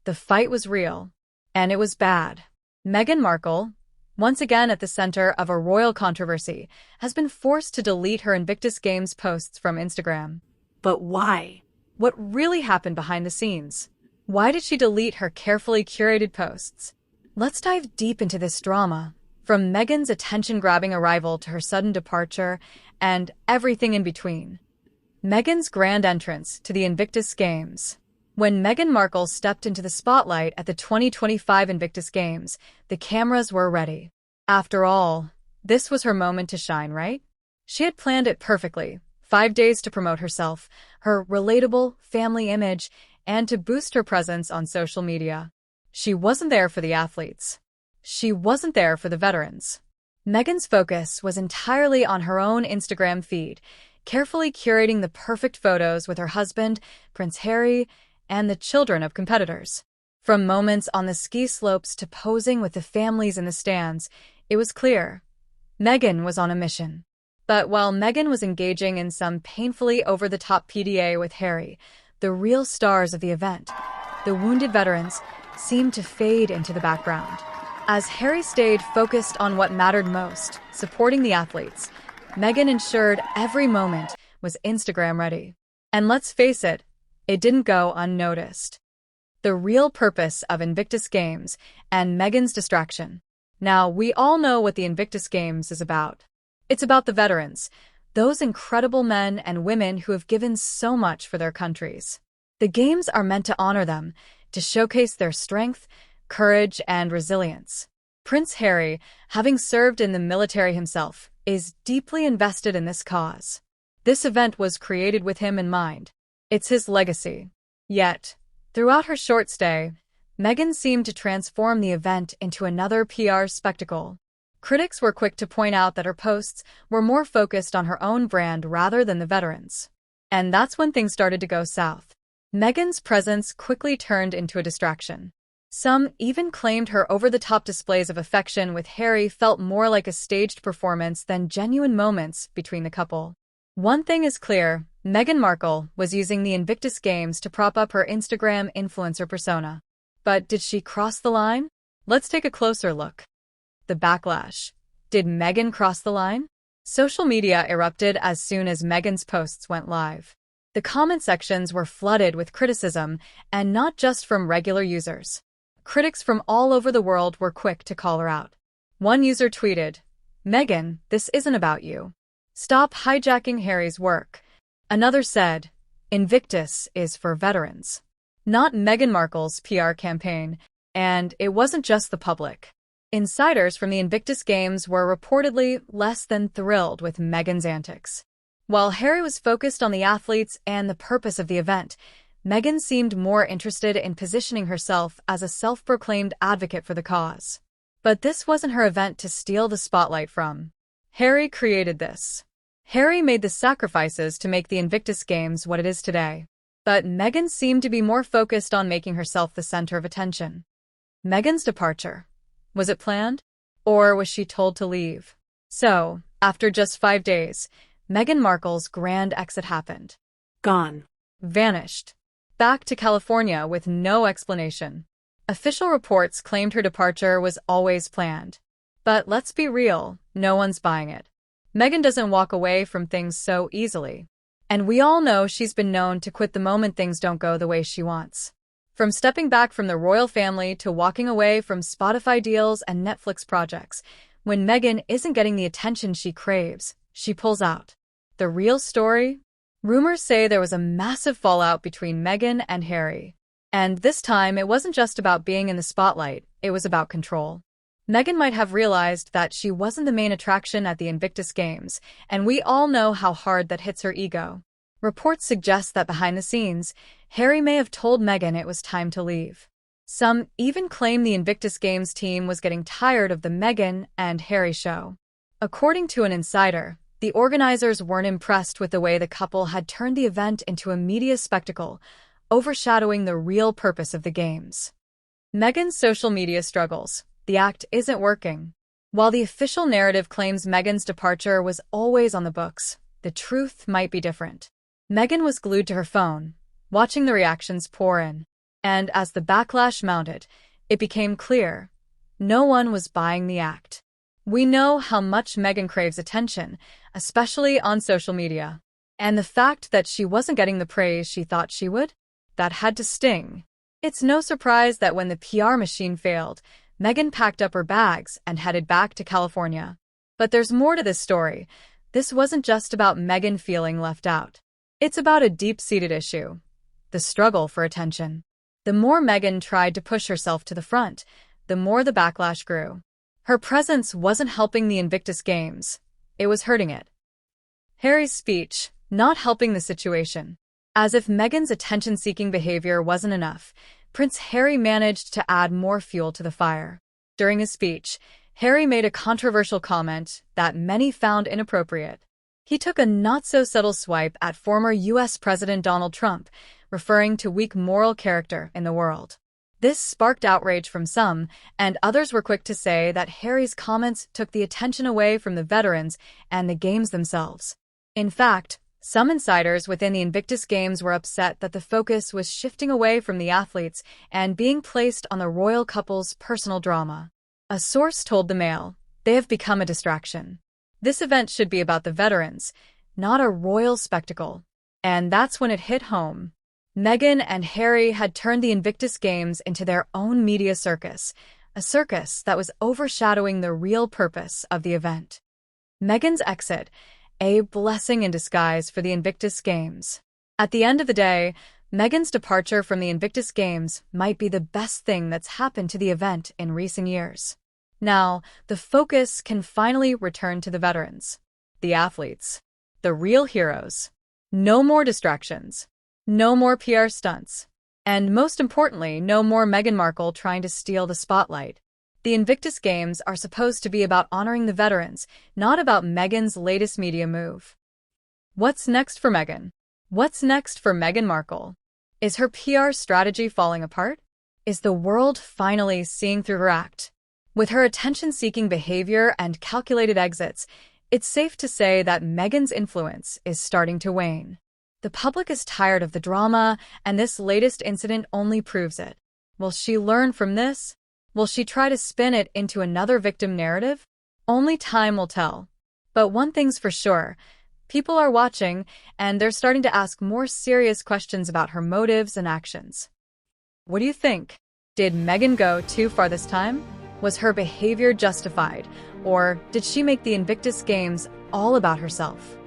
The fight was real, and it was bad. Meghan Markle, once again at the center of a royal controversy, has been forced to delete her Invictus Games posts from Instagram. But why? What really happened behind the scenes? Why did she delete her carefully curated posts? Let's dive deep into this drama, from Meghan's attention-grabbing arrival to her sudden departure, and everything in between. Meghan's grand entrance to the Invictus Games. When Meghan Markle stepped into the spotlight at the 2025 Invictus Games, the cameras were ready. After all, this was her moment to shine, right? She had planned it perfectly. 5 days to promote herself, her relatable family image, and to boost her presence on social media. She wasn't there for the athletes. She wasn't there for the veterans. Meghan's focus was entirely on her own Instagram feed, carefully curating the perfect photos with her husband, Prince Harry, and the children of competitors. From moments on the ski slopes to posing with the families in the stands, it was clear Meghan was on a mission. But while Meghan was engaging in some painfully over-the-top PDA with Harry, the real stars of the event, the wounded veterans, seemed to fade into the background. As Harry stayed focused on what mattered most, supporting the athletes, Meghan ensured every moment was Instagram ready. And let's face it, it didn't go unnoticed. The real purpose of Invictus Games and Meghan's distraction. Now, we all know what the Invictus Games is about. It's about the veterans, those incredible men and women who have given so much for their countries. The Games are meant to honor them, to showcase their strength, courage, and resilience. Prince Harry, having served in the military himself, is deeply invested in this cause. This event was created with him in mind. It's his legacy. Yet, throughout her short stay, Meghan seemed to transform the event into another PR spectacle. Critics were quick to point out that her posts were more focused on her own brand rather than the veterans. And that's when things started to go south. Meghan's presence quickly turned into a distraction. Some even claimed her over-the-top displays of affection with Harry felt more like a staged performance than genuine moments between the couple. One thing is clear, Meghan Markle was using the Invictus Games to prop up her Instagram influencer persona. But did she cross the line? Let's take a closer look. The backlash. Did Meghan cross the line? Social media erupted as soon as Meghan's posts went live. The comment sections were flooded with criticism, and not just from regular users. Critics from all over the world were quick to call her out. One user tweeted, "Meghan, this isn't about you. Stop hijacking Harry's work." Another said, "Invictus is for veterans, not Meghan Markle's PR campaign." And it wasn't just the public. Insiders from the Invictus Games were reportedly less than thrilled with Meghan's antics. While Harry was focused on the athletes and the purpose of the event, Meghan seemed more interested in positioning herself as a self-proclaimed advocate for the cause. But this wasn't her event to steal the spotlight from. Harry created this. Harry made the sacrifices to make the Invictus Games what it is today. But Meghan seemed to be more focused on making herself the center of attention. Meghan's departure. Was it planned? Or was she told to leave? So, after just 5 days, Meghan Markle's grand exit happened. Gone. Vanished. Back to California with no explanation. Official reports claimed her departure was always planned. But let's be real, no one's buying it. Meghan doesn't walk away from things so easily. And we all know she's been known to quit the moment things don't go the way she wants. From stepping back from the royal family to walking away from Spotify deals and Netflix projects, when Meghan isn't getting the attention she craves, she pulls out. The real story? Rumors say there was a massive fallout between Meghan and Harry. And this time, it wasn't just about being in the spotlight, it was about control. Meghan might have realized that she wasn't the main attraction at the Invictus Games, and we all know how hard that hits her ego. Reports suggest that behind the scenes, Harry may have told Meghan it was time to leave. Some even claim the Invictus Games team was getting tired of the Meghan and Harry show. According to an insider, the organizers weren't impressed with the way the couple had turned the event into a media spectacle, overshadowing the real purpose of the Games. Meghan's social media struggles. The act isn't working. While the official narrative claims Meghan's departure was always on the books, the truth might be different. Meghan was glued to her phone, watching the reactions pour in. And as the backlash mounted, it became clear no one was buying the act. We know how much Meghan craves attention, especially on social media. And the fact that she wasn't getting the praise she thought she would? That had to sting. It's no surprise that when the PR machine failed, Meghan packed up her bags and headed back to California. But there's more to this story. This wasn't just about Meghan feeling left out. It's about a deep-seated issue: the struggle for attention. The more Meghan tried to push herself to the front, the more the backlash grew. Her presence wasn't helping the Invictus Games. It was hurting it. Harry's speech, not helping the situation. As if Meghan's attention-seeking behavior wasn't enough, Prince Harry managed to add more fuel to the fire. During his speech, Harry made a controversial comment that many found inappropriate. He took a not-so-subtle swipe at former U.S. President Donald Trump, referring to weak moral character in the world. This sparked outrage from some, and others were quick to say that Harry's comments took the attention away from the veterans and the games themselves. In fact, some insiders within the Invictus Games were upset that the focus was shifting away from the athletes and being placed on the royal couple's personal drama. A source told the Mail, "They have become a distraction. This event should be about the veterans, not a royal spectacle." And that's when it hit home. Meghan and Harry had turned the Invictus Games into their own media circus, a circus that was overshadowing the real purpose of the event. Meghan's exit, a blessing in disguise for the Invictus Games. At the end of the day, Meghan's departure from the Invictus Games might be the best thing that's happened to the event in recent years. Now, the focus can finally return to the veterans, the athletes, the real heroes. No more distractions. No more PR stunts. And most importantly, no more Meghan Markle trying to steal the spotlight. The Invictus Games are supposed to be about honoring the veterans, not about Meghan's latest media move. What's next for Meghan? What's next for Meghan Markle? Is her PR strategy falling apart? Is the world finally seeing through her act? With her attention-seeking behavior and calculated exits, it's safe to say that Meghan's influence is starting to wane. The public is tired of the drama, and this latest incident only proves it. Will she learn from this? Will she try to spin it into another victim narrative? Only time will tell. But one thing's for sure, people are watching, and they're starting to ask more serious questions about her motives and actions. What do you think? Did Meghan go too far this time? Was her behavior justified, or did she make the Invictus Games all about herself?